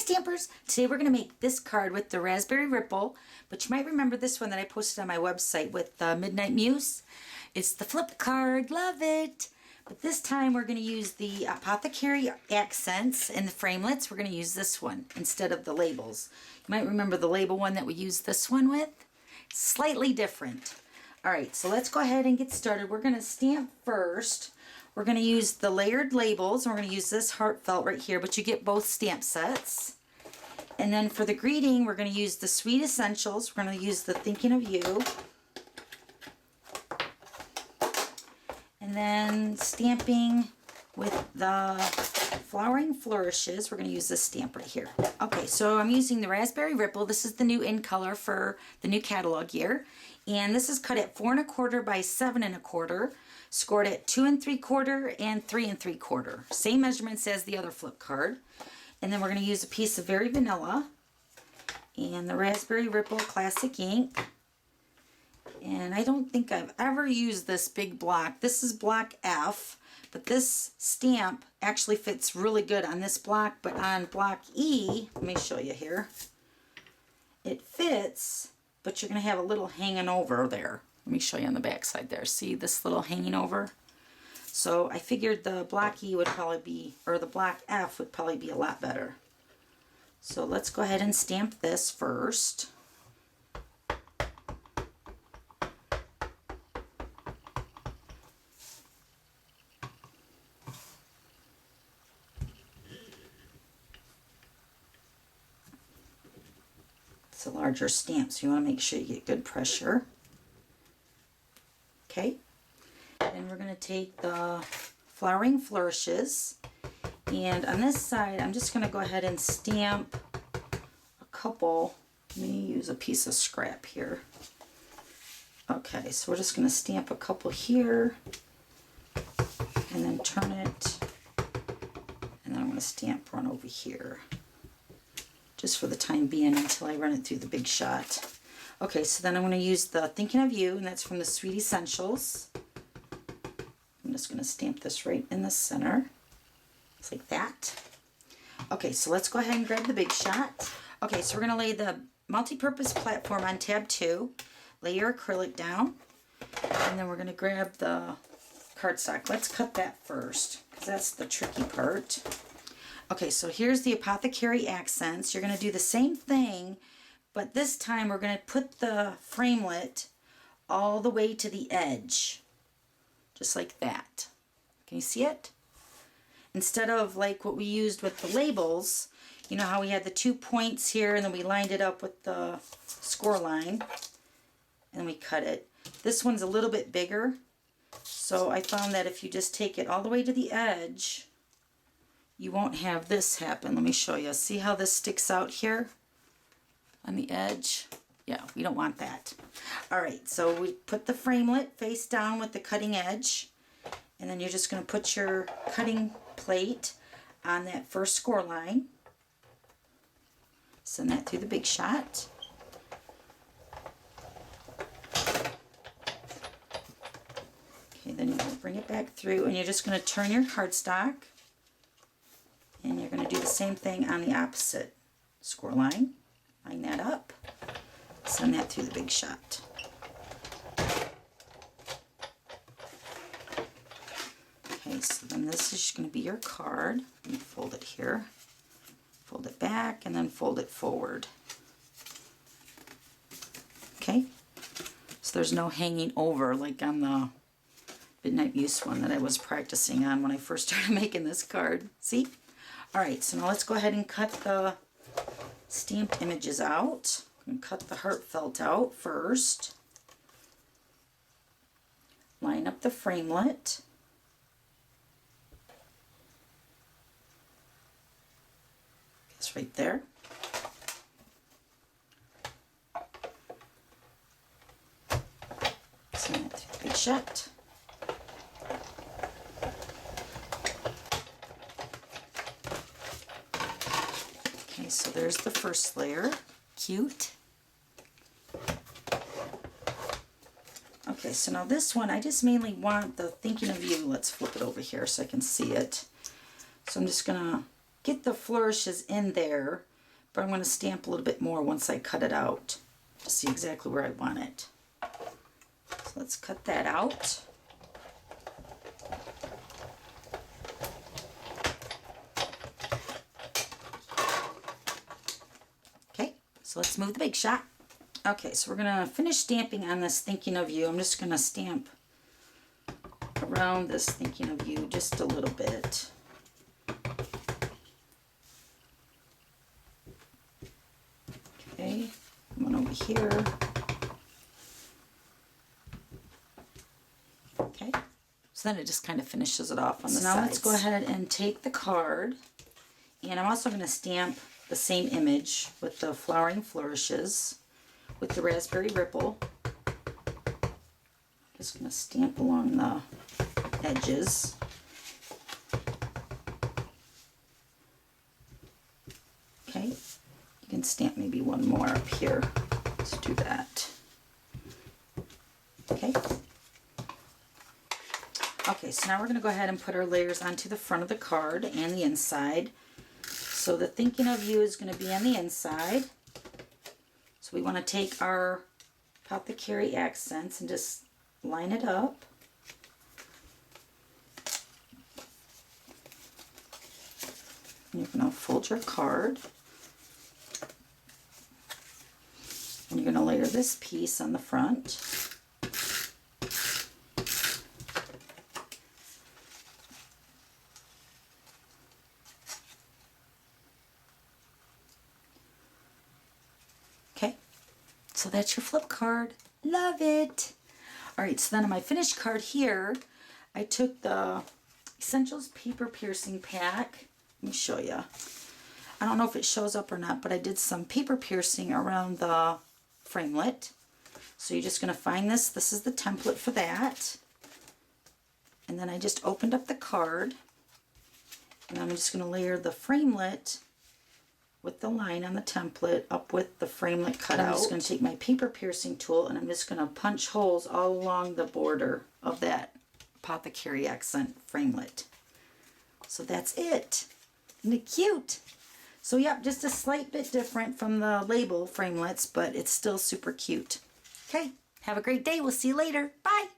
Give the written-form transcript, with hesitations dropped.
Stampers! Today we're going to make this card with the Raspberry Ripple, but you might remember this one that I posted on my website with Midnight Muse. It's the flip card, love it! But this time we're going to use the Apothecary Accents and the Framelits. We're going to use this one instead of the labels. You might remember the label one that we used this one with. Slightly different. Alright, so let's go ahead and get started. We're going to stamp first. We're going to use the layered labels, and we're going to use this heartfelt right here, but you get both stamp sets. And then for the greeting, we're going to use the Sweet Essentials. We're going to use the Thinking of You. And then stamping with the Flowering Flourishes, we're going to use this stamp right here. Okay, so I'm using the Raspberry Ripple. This is the new in color for the new catalog year. And this is cut at 4 1/4 by 7 1/4. Scored at 2 3/4 and 3 3/4. Same measurements as the other flip card. And then we're going to use a piece of Very Vanilla and the Raspberry Ripple Classic ink. And I don't think I've ever used this big block. This is block F, but this stamp actually fits really good on this block, but on block E, let me show you here, it fits, but you're going to have a little hanging over there. Let me show you on the back side there. See this little hanging over? So I figured the block E would probably be, or the block F would probably be a lot better. So let's go ahead and stamp this first. It's a larger stamp, so you want to make sure you get good pressure. Okay, and we're going to take the Flowering Flourishes, and on this side I'm just going to go ahead and stamp a couple. Let me use a piece of scrap here. Okay, so we're just going to stamp a couple here and then turn it, and then I'm going to stamp one over here just for the time being until I run it through the Big Shot. Okay, so then I'm going to use the Thinking of You, and that's from the Sweet Essentials. I'm just going to stamp this right in the center. Just like that. Okay, so let's go ahead and grab the Big Shot. Okay, so we're going to lay the multi-purpose platform on tab 2. Lay your acrylic down. And then we're going to grab the cardstock. Let's cut that first, because that's the tricky part. Okay, so here's the Apothecary Accents. You're going to do the same thing, but this time we're going to put the framelit all the way to the edge. Just like that. Can you see it? Instead of like what we used with the labels, you know how we had the 2 points here and then we lined it up with the score line and we cut it. This one's a little bit bigger, so I found that if you just take it all the way to the edge, you won't have this happen. Let me show you. See how this sticks out here on the edge? Yeah, we don't want that. Alright, so we put the framelit face down with the cutting edge, and then you're just going to put your cutting plate on that first score line. Send that through the Big Shot. Okay, then you're going to bring it back through, and you're just going to turn your cardstock, and you're going to do the same thing on the opposite score line. Line that up, send that through the Big Shot. Okay, so then this is going to be your card. Let me fold it here. Fold it back and then fold it forward. Okay, so there's no hanging over like on the Midnight Muse one that I was practicing on when I first started making this card. See? Alright, so now let's go ahead and cut the stamped images out. I'm going to cut the heartfelt out first. Line up the framelit. It's right there. Send it through the Big Shot. Okay, so there's the first layer. Cute. Okay, so now this one, I just mainly want the Thinking of You. Let's flip it over here so I can see it. So I'm just going to get the flourishes in there but I'm going to stamp a little bit more once I cut it out to see exactly where I want it. So let's cut that out. Okay, so let's move the Big Shot. Okay, so we're going to finish stamping on this Thinking of You. I'm just going to stamp around this Thinking of You just a little bit. Okay, one over here. Okay, so then it just kind of finishes it off on the sides. Now let's go ahead and take the card, and I'm also going to stamp the same image with the flowering flourishes with the raspberry ripple. Just going to stamp along the edges. Okay, you can stamp maybe one more up here. Let's do that. Okay. Okay, so now we're going to go ahead and put our layers onto the front of the card and the inside. So the Thinking of You is going to be on the inside. So we want to take our Apothecary Accents and just line it up. And you're going to fold your card. And you're going to layer this piece on the front. Okay, so that's your flip card. Love it! Alright, so then on my finished card here, I took the Essentials Paper Piercing Pack. Let me show you. I don't know if it shows up or not, but I did some paper piercing around the framelit. So you're just going to find this. This is the template for that. And then I just opened up the card. And I'm just going to layer the framelit with the line on the template up with the framelit cut out. I'm just going to take my paper piercing tool and I'm just going to punch holes all along the border of that Apothecary Accent framelit. So that's it. Isn't it cute? So yep, just a slight bit different from the label framelits, but it's still super cute. Okay, have a great day. We'll see you later. Bye.